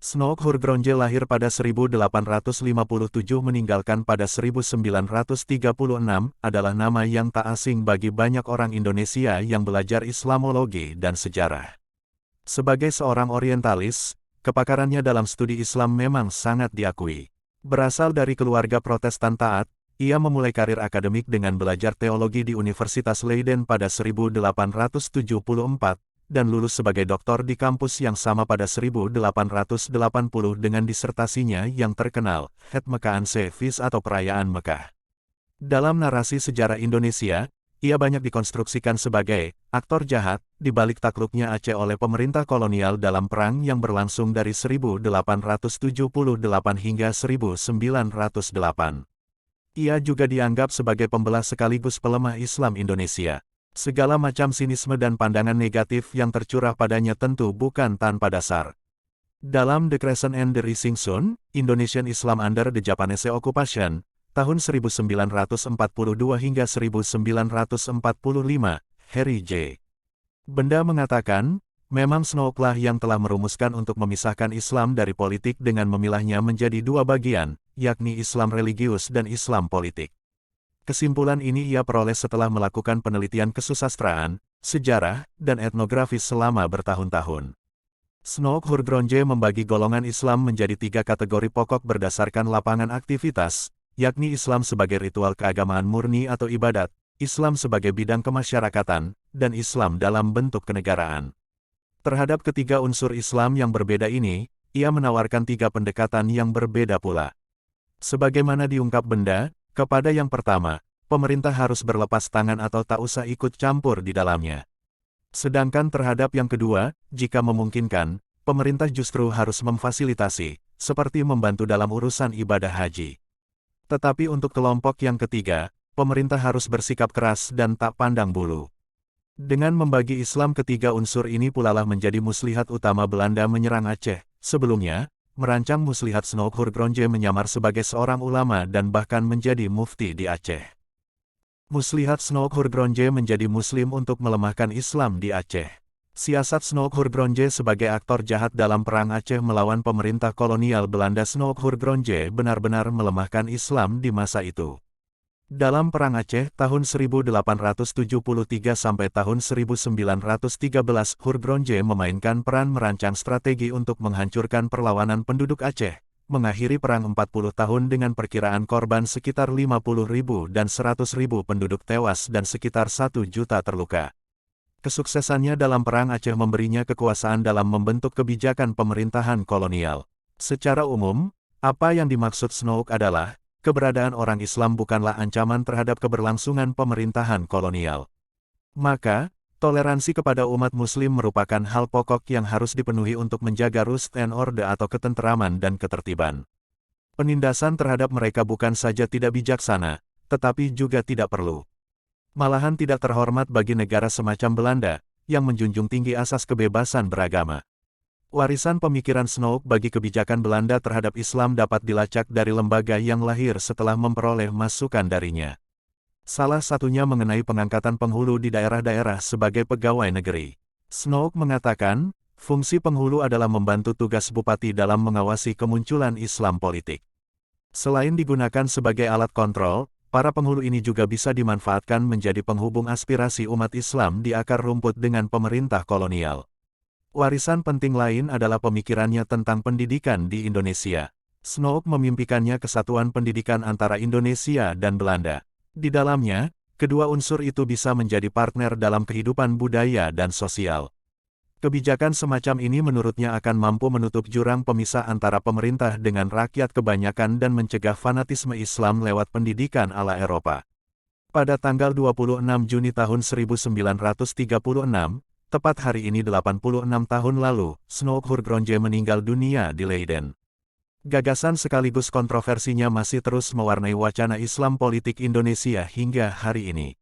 Snook Hurgronje lahir pada 1857 meninggalkan pada 1936 adalah nama yang tak asing bagi banyak orang Indonesia yang belajar Islamologi dan sejarah. Sebagai seorang orientalis, kepakarannya dalam studi Islam memang sangat diakui. Berasal dari keluarga Protestan taat, ia memulai karir akademik dengan belajar teologi di Universitas Leiden pada 1874, dan lulus sebagai doktor di kampus yang sama pada 1880 dengan disertasinya yang terkenal, Het Mekkaan Feest atau Perayaan Mekah. Dalam narasi sejarah Indonesia, ia banyak dikonstruksikan sebagai aktor jahat di balik takluknya Aceh oleh pemerintah kolonial dalam perang yang berlangsung dari 1878 hingga 1908. Ia juga dianggap sebagai pembelah sekaligus pelemah Islam Indonesia. Segala macam sinisme dan pandangan negatif yang tercurah padanya tentu bukan tanpa dasar. Dalam The Crescent and the Rising Sun, Indonesian Islam Under the Japanese Occupation, tahun 1942 hingga 1945, Harry J. Benda mengatakan, memang Snook lah yang telah merumuskan untuk memisahkan Islam dari politik dengan memilahnya menjadi dua bagian, yakni Islam religius dan Islam politik. Kesimpulan ini ia peroleh setelah melakukan penelitian kesusastraan, sejarah, dan etnografis selama bertahun-tahun. Snook Hurgronje membagi golongan Islam menjadi tiga kategori pokok berdasarkan lapangan aktivitas, yakni Islam sebagai ritual keagamaan murni atau ibadat, Islam sebagai bidang kemasyarakatan, dan Islam dalam bentuk kenegaraan. Terhadap ketiga unsur Islam yang berbeda ini, ia menawarkan tiga pendekatan yang berbeda pula. Sebagaimana diungkap Benda, kepada yang pertama, pemerintah harus berlepas tangan atau tak usah ikut campur di dalamnya. Sedangkan terhadap yang kedua, jika memungkinkan, pemerintah justru harus memfasilitasi, seperti membantu dalam urusan ibadah haji. Tetapi untuk kelompok yang ketiga, pemerintah harus bersikap keras dan tak pandang bulu. Dengan membagi Islam ketiga unsur ini pulalah menjadi muslihat utama Belanda menyerang Aceh. Sebelumnya, merancang muslihat Snook Hurgronje menyamar sebagai seorang ulama dan bahkan menjadi mufti di Aceh. Muslihat Snook Hurgronje menjadi muslim untuk melemahkan Islam di Aceh. Siasat Snook Hurgronje sebagai aktor jahat dalam perang Aceh melawan pemerintah kolonial Belanda. Snook Hurgronje benar-benar melemahkan Islam di masa itu. Dalam Perang Aceh tahun 1873 sampai tahun 1913, Hurgronje memainkan peran merancang strategi untuk menghancurkan perlawanan penduduk Aceh, mengakhiri perang 40 tahun dengan perkiraan korban sekitar 50.000 dan 100.000 penduduk tewas dan sekitar 1 juta terluka. Kesuksesannya dalam Perang Aceh memberinya kekuasaan dalam membentuk kebijakan pemerintahan kolonial. Secara umum, apa yang dimaksud Snook adalah, keberadaan orang Islam bukanlah ancaman terhadap keberlangsungan pemerintahan kolonial. Maka, toleransi kepada umat Muslim merupakan hal pokok yang harus dipenuhi untuk menjaga rust and order atau ketenteraman dan ketertiban. Penindasan terhadap mereka bukan saja tidak bijaksana, tetapi juga tidak perlu. Malahan tidak terhormat bagi negara semacam Belanda, yang menjunjung tinggi asas kebebasan beragama. Warisan pemikiran Snook bagi kebijakan Belanda terhadap Islam dapat dilacak dari lembaga yang lahir setelah memperoleh masukan darinya. Salah satunya mengenai pengangkatan penghulu di daerah-daerah sebagai pegawai negeri. Snook mengatakan, fungsi penghulu adalah membantu tugas bupati dalam mengawasi kemunculan Islam politik. Selain digunakan sebagai alat kontrol, para penghulu ini juga bisa dimanfaatkan menjadi penghubung aspirasi umat Islam di akar rumput dengan pemerintah kolonial. Warisan penting lain adalah pemikirannya tentang pendidikan di Indonesia. Snook memimpikannya kesatuan pendidikan antara Indonesia dan Belanda. Di dalamnya, kedua unsur itu bisa menjadi partner dalam kehidupan budaya dan sosial. Kebijakan semacam ini menurutnya akan mampu menutup jurang pemisah antara pemerintah dengan rakyat kebanyakan dan mencegah fanatisme Islam lewat pendidikan ala Eropa. Pada tanggal 26 Juni tahun 1936, tepat hari ini 86 tahun lalu, Snook Hurgronje meninggal dunia di Leiden. Gagasan sekaligus kontroversinya masih terus mewarnai wacana Islam politik Indonesia hingga hari ini.